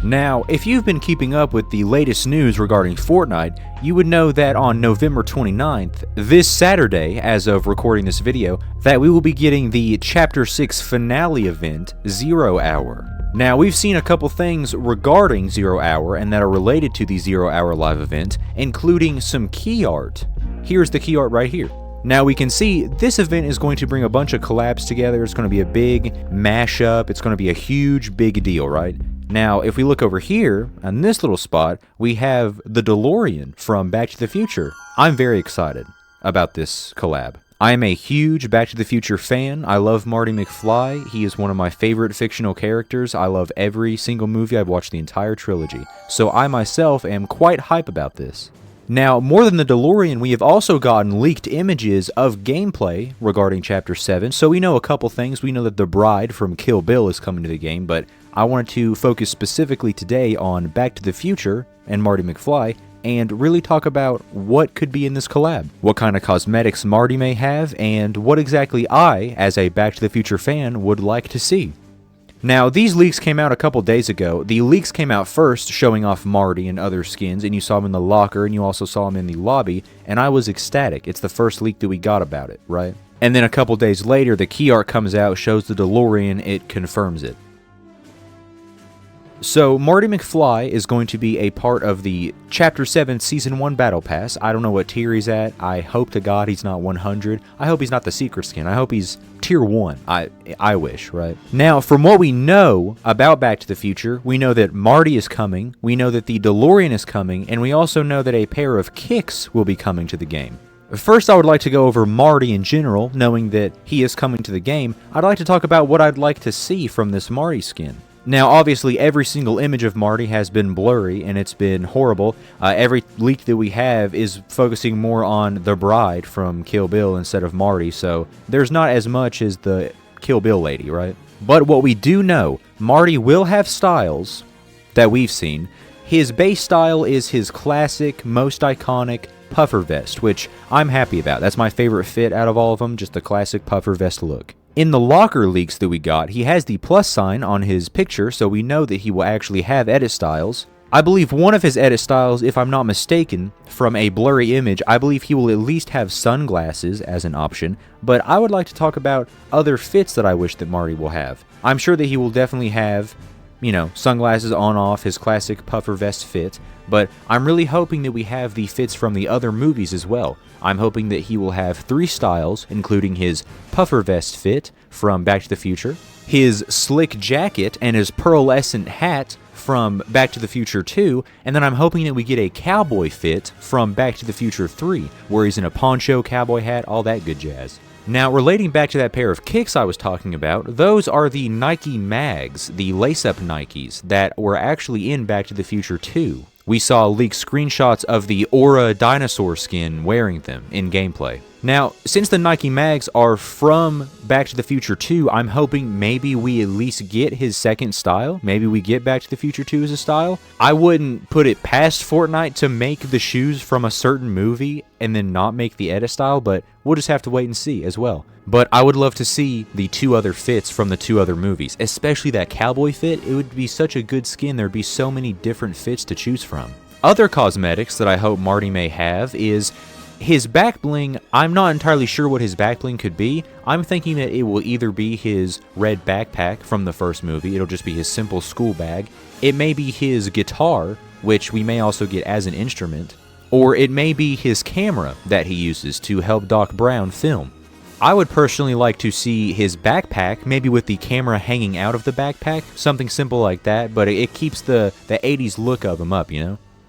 Now, if you've been keeping up with the latest news regarding Fortnite, you would know that on November 29th, this Saturday, as of recording this video, that we will be getting the Chapter 6 finale event, 0 Hour. Now, we've seen a couple things regarding 0 Hour and that are related to the 0 Hour live event, including some key art. Here's the key art right here. Now we can see this event is going to bring a bunch of collabs together. It's going to be a big mashup. It's going to be a huge, big deal, right? Now, if we look over here, on this little spot, we have the DeLorean from Back to the Future. I'm very excited about this collab. I am a huge Back to the Future fan. I love Marty McFly. He is one of my favorite fictional characters. I love every single movie. I've watched the entire trilogy. So I myself am quite hype about this. Now, more than the DeLorean, we have also gotten leaked images of gameplay regarding Chapter 7, so we know a couple things. We know that the bride from Kill Bill is coming to the game, but I wanted to focus specifically today on Back to the Future and Marty McFly, and really talk about what could be in this collab, what kind of cosmetics Marty may have, and what exactly I, as a Back to the Future fan, would like to see. Now, these leaks came out a couple days ago. The leaks came out first, showing off Marty and other skins, and you saw him in the locker, and you also saw him in the lobby, and I was ecstatic. It's the first leak that we got about it, right? And then a couple days later, the key art comes out, shows the DeLorean, it confirms it. So, Marty McFly is going to be a part of the Chapter 7 Season 1 Battle Pass. I don't know what tier he's at. I hope to God he's not 100. I hope he's not the secret skin. I hope he's tier 1. I wish, right? Now, from what we know about Back to the Future, we know that Marty is coming, we know that the DeLorean is coming, and we also know that a pair of kicks will be coming to the game. First, I would like to go over Marty in general, knowing that he is coming to the game. I'd like to talk about what I'd like to see from this Marty skin. Now, obviously, every single image of Marty has been blurry, and it's been horrible. Every leak that we have is focusing more on the bride from Kill Bill instead of Marty, so there's not as much as the Kill Bill lady, right? But what we do know, Marty will have styles that we've seen. His base style is his classic, most iconic puffer vest, which I'm happy about. That's my favorite fit out of all of them, just the classic puffer vest look. In the locker leaks that we got, he has the plus sign on his picture, so we know that he will actually have edit styles. I believe one of his edit styles, if I'm not mistaken, from a blurry image, I believe he will at least have sunglasses as an option, but I would like to talk about other fits that I wish that Marty will have. I'm sure that he will definitely have, sunglasses on off, his classic puffer vest fit, but I'm really hoping that we have the fits from the other movies as well. I'm hoping that he will have 3 styles, including his puffer vest fit from Back to the Future, his slick jacket, and his pearlescent hat from Back to the Future 2, and then I'm hoping that we get a cowboy fit from Back to the Future 3, where he's in a poncho, cowboy hat, all that good jazz. Now, relating back to that pair of kicks I was talking about, those are the Nike Mags, the lace-up Nikes, that were actually in Back to the Future 2. We saw leaked screenshots of the Aura dinosaur skin wearing them in gameplay. Now, since the Nike Mags are from Back to the Future 2, I'm hoping maybe we at least get his second style. Maybe we get Back to the Future 2 as a style. I wouldn't put it past Fortnite to make the shoes from a certain movie and then not make the edit style, but we'll just have to wait and see as well. But I would love to see the 2 other fits from the 2 other movies, especially that cowboy fit. It would be such a good skin. There'd be so many different fits to choose from. Other cosmetics that I hope Marty may have is his back bling. I'm not entirely sure what his back bling could be. I'm thinking that it will either be his red backpack from the first movie. It'll just be his simple school bag. It may be his guitar, which we may also get as an instrument. Or it may be his camera that he uses to help Doc Brown film. I would personally like to see his backpack, maybe with the camera hanging out of the backpack, something simple like that, but it keeps the 80s look of him up,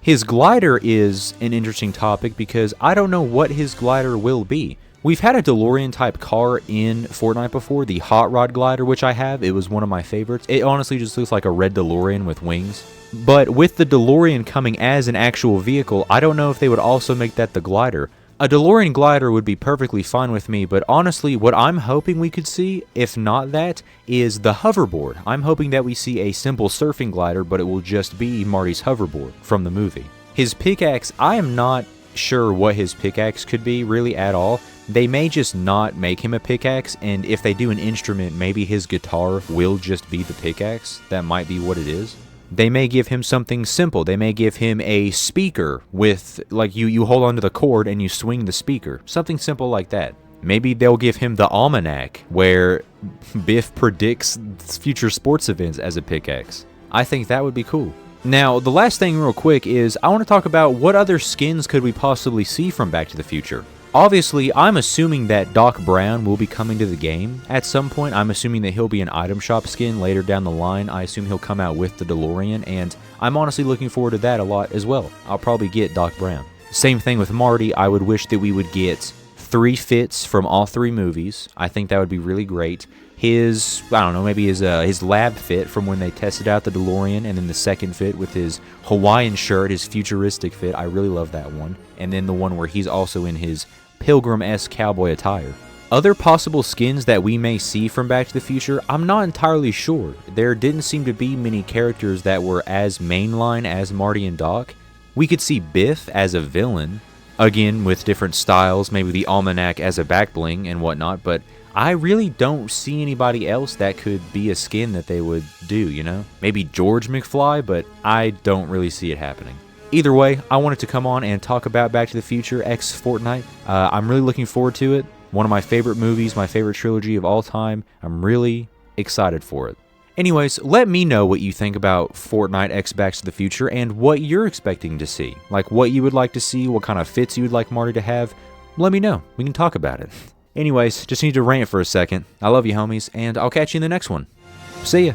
His glider is an interesting topic because I don't know what his glider will be. We've had a DeLorean type car in Fortnite before, the Hot Rod glider, which I have. It was one of my favorites. It honestly just looks like a red DeLorean with wings. But with the DeLorean coming as an actual vehicle, I don't know if they would also make that the glider. A DeLorean glider would be perfectly fine with me, but honestly, what I'm hoping we could see, if not that, is the hoverboard. I'm hoping that we see a simple surfing glider, but it will just be Marty's hoverboard from the movie. His pickaxe, I am not sure what his pickaxe could be, really, at all. They may just not make him a pickaxe, and if they do an instrument, maybe his guitar will just be the pickaxe. That might be what it is. They may give him something simple. They may give him a speaker with, like, you hold onto the cord and you swing the speaker. Something simple like that. Maybe they'll give him the almanac, where Biff predicts future sports events as a pickaxe. I think that would be cool. Now, the last thing real quick is, I want to talk about what other skins could we possibly see from Back to the Future. Obviously, I'm assuming that Doc Brown will be coming to the game at some point. I'm assuming that he'll be an item shop skin later down the line. I assume he'll come out with the DeLorean, and I'm honestly looking forward to that a lot as well. I'll probably get Doc Brown. Same thing with Marty. I would wish that we would get 3 fits from all 3 movies. I think that would be really great. His, I don't know, maybe his lab fit from when they tested out the DeLorean, and then the second fit with his Hawaiian shirt, his futuristic fit. I really love that one. And then the one where he's also in his Pilgrim-esque cowboy attire. Other possible skins that we may see from Back to the Future, I'm not entirely sure. There didn't seem to be many characters that were as mainline as Marty and Doc. We could see Biff as a villain, again with different styles, maybe the almanac as a back bling and whatnot, but I really don't see anybody else that could be a skin that they would do, you know? Maybe George McFly, but I don't really see it happening. Either way, I wanted to come on and talk about Back to the Future X Fortnite. I'm really looking forward to it. One of my favorite movies, my favorite trilogy of all time. I'm really excited for it. Anyways, let me know what you think about Fortnite X Back to the Future and what you're expecting to see. Like what you would like to see, what kind of fits you would like Marty to have. Let me know. We can talk about it. Anyways, just need to rant for a second. I love you, homies, and I'll catch you in the next one. See ya.